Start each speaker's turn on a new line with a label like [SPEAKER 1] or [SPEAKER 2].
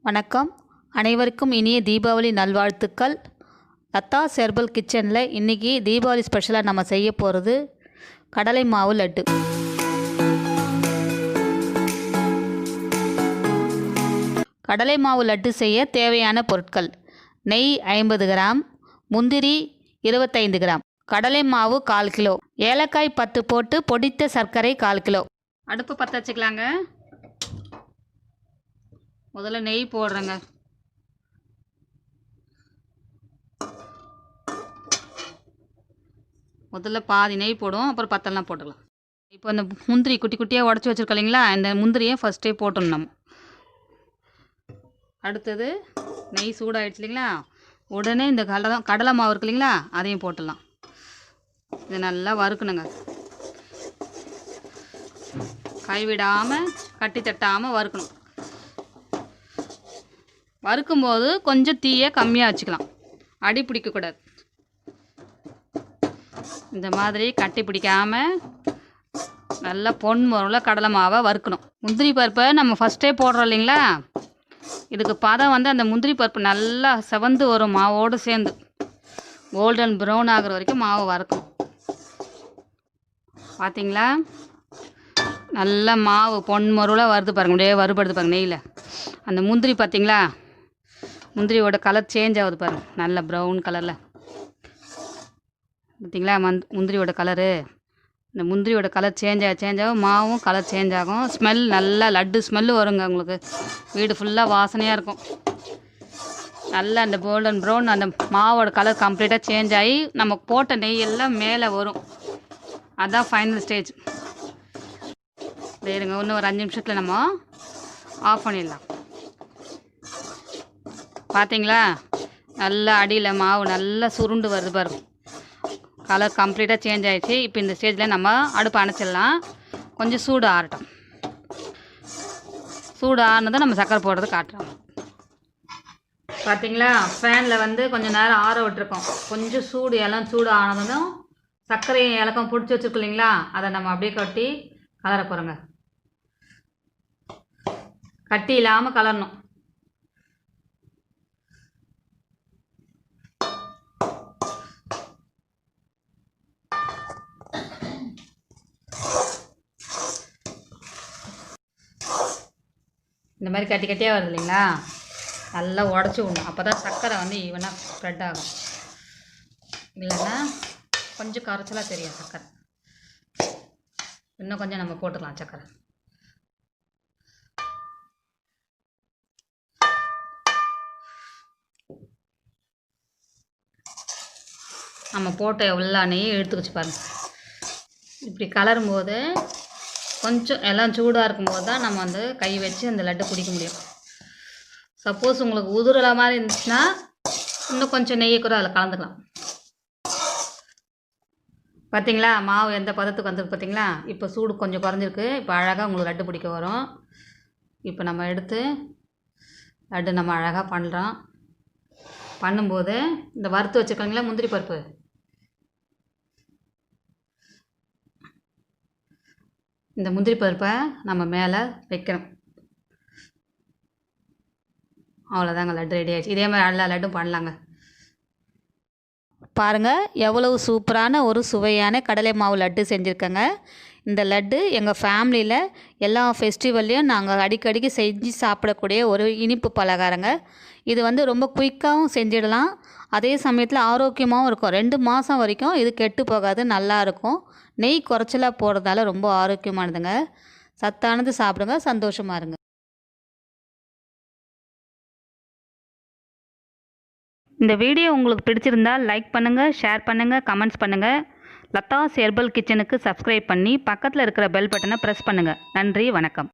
[SPEAKER 1] வணக்கம். அனைவருக்கும் இனிய தீபாவளி நல்வாழ்த்துக்கள். லத்தாஸ் கிச்சனில் இன்றைக்கி தீபாவளி ஸ்பெஷலாக நம்ம செய்ய போகிறது கடலை மாவு லட்டு. கடலை மாவு லட்டு செய்ய தேவையான பொருட்கள்: நெய் 50 கிராம், முந்திரி 25 கிராம், கடலை மாவு 1/4 கிலோ, ஏலக்காய் 10 போட்டு பொடித்த சர்க்கரை 1/4 கிலோ. அடுப்பு பற்ற வச்சுக்கலாங்க. முதல்ல நெய் போடுறேங்க. முதல்ல பாதி நெய் போடுவோம், அப்புறம் பத்தெல்லாம் போட்டுக்கலாம். இப்போ இந்த முந்திரி குட்டி குட்டியாக உடச்சி வச்சுருக்கோம் இல்லைங்களா, இந்த முந்திரியை ஃபஸ்ட்டே போட்டணும் நம்ம. அடுத்தது நெய் சூடாகிடுச்சு இல்லைங்களா, உடனே இந்த கடலை மாவு இருக்கு இல்லைங்களா, அதையும் போட்டுடலாம். இதை நல்லா வறுக்கணுங்க. கைவிடாமல் கட்டி தட்டாமல் வறுக்கணும். வறுக்கும்போது கொஞ்சம் தீயை கம்மியாக வச்சுக்கலாம், அடி பிடிக்கக்கூடாது. இந்த மாதிரி கட்டி பிடிக்காமல் நல்லா பொன் முறையில் கடலை மாவை வறுக்கணும். முந்திரி பருப்பை நம்ம ஃபஸ்ட்டே போடுறோம் இல்லைங்களா, இதுக்கு பதம் அந்த முந்திரி பருப்பு நல்லா செவந்து வரும். மாவோடு சேர்ந்து கோல்டன் ப்ரௌன் ஆகிற வரைக்கும் மாவை வறுக்கணும். பார்த்தீங்களா, நல்லா மாவு பொன் முறையில் வறுத்து பாருங்கள், அப்படியே வறுபடுது பாருங்கள் நெய்யில். அந்த முந்திரி பார்த்தீங்களா, முந்திரியோட கலர் சேஞ்ச் ஆகுது பாருங்கள், நல்ல ப்ரௌன் கலரில். பார்த்திங்களா முந்திரியோட கலரு. இந்த முந்திரியோட கலர் சேஞ்ச் ஆகும், மாவும் கலர் சேஞ்ச் ஆகும். ஸ்மெல் நல்லா லட்டு ஸ்மெல்லு வருங்க உங்களுக்கு. வீடு ஃபுல்லாக வாசனையாக இருக்கும். நல்லா அந்த கோல்டன் ப்ரௌன் அந்த மாவோட கலர் கம்ப்ளீட்டாக சேஞ்ச் ஆகி நம்ம போட்ட நெய் எல்லாம் மேலே வரும். அதுதான் ஃபைனல் ஸ்டேஜ். சரிங்க, இன்னும் ஒரு 5 நிமிஷத்தில் நம்ம ஆஃப் பண்ணிடலாம். பார்த்தீங்களா, நல்லா அடியில் மாவு நல்லா சுருண்டு வருது பாருங்க, கலர் கம்ப்ளீட்டாக சேஞ்ச் ஆகிடுச்சு. இப்போ இந்த ஸ்டேஜில் நம்ம அடுப்பு அணைச்சிடலாம். கொஞ்சம் சூடு ஆறட்டும். சூடு ஆறினதை நம்ம சக்கரை போடுறது காட்டுறோம். பார்த்தீங்களா, ஃபேனில் கொஞ்சம் நேரம் ஆற விட்டுருக்கோம். கொஞ்சம் சூடு ஆனதும் சர்க்கரையும் ஏலக்காயும் பிடிச்சி வச்சுருக்கு இல்லைங்களா, அதை நம்ம அப்படியே கட்டி கலர போகிறோங்க. கட்டி இல்லாமல் கலரணும். இந்த மாதிரி கட்டி கட்டியாக வருது இல்லைங்களா, நல்லா உடச்சி விடணும். அப்போ தான் சர்க்கரை ஈவனாக ஸ்ப்ரெட் ஆகும். இல்லைன்னா கொஞ்சம் கரைச்சலாக தெரியும் சர்க்கரை. இன்னும் கொஞ்சம் நம்ம போட்டுக்கலாம் சர்க்கரை. நம்ம போட்ட எவ்வளோ நெய்யும் எடுத்துக்கிச்சு பாருங்கள். இப்படி கலரும்போது கொஞ்சம் எல்லாம் சூடாக இருக்கும்போது தான் நம்ம கை வச்சு அந்த லட்டை பிடிக்க முடியும். சப்போஸ் உங்களுக்கு உதுரல மாதிரி இருந்துச்சுன்னா இன்னும் கொஞ்சம் நெய்யை கூட அதில் கலந்துக்கலாம். பார்த்தீங்களா, மாவு எந்த பதத்துக்கு வந்துருக்கு பார்த்தீங்களா. இப்போ சூடு கொஞ்சம் குறைஞ்சிருக்கு. இப்போ அழகாக உங்களுக்கு லட்டு பிடிக்க வரும். இப்போ நம்ம எடுத்து லட்டு நம்ம அழகாக பண்ணுறோம். பண்ணும்போது இந்த வறுத்து வச்சுருக்கீங்களா முந்திரி பருப்பு, இந்த முந்திரி பருப்பை நம்ம மேலே வைக்கணும். அவ்வளோதாங்க, லட்டு ரெடி ஆகிடுச்சு. இதே மாதிரி எல்லா லட்டும் பண்ணலாங்க. பாருங்கள், எவ்வளவு சூப்பரான ஒரு சுவையான கடலை மாவு லட்டு செஞ்சுருக்கேங்க. இந்த லட்டு எங்கள் ஃபேமிலியில் எல்லா ஃபெஸ்டிவல்லையும் நாங்கள் அடிக்கடிக்கு செஞ்சு சாப்பிடக்கூடிய ஒரு இனிப்பு பலகாரங்க. இது ரொம்ப குயிக்காகவும் செஞ்சிடலாம், அதே சமயத்தில் ஆரோக்கியமாகவும் இருக்கும். 2 மாதம் வரைக்கும் இது கெட்டு போகாது, நல்லாயிருக்கும். நெய் குறைச்சலாக போடுறதால ரொம்ப ஆரோக்கியமானதுங்க. சத்தானது சாப்பிடுங்க, சந்தோஷமாக இருங்க. இந்த வீடியோ உங்களுக்கு பிடிச்சிருந்தால் லைக் பண்ணுங்கள், ஷேர் பண்ணுங்கள், கமெண்ட்ஸ் பண்ணுங்கள். லதாஸ் ஹெர்பல் கிச்சனுக்கு சப்ஸ்கிரைப் பண்ணி பக்கத்தில் இருக்கிற பெல் பட்டனை ப்ரெஸ் பண்ணுங்கள். நன்றி, வணக்கம்.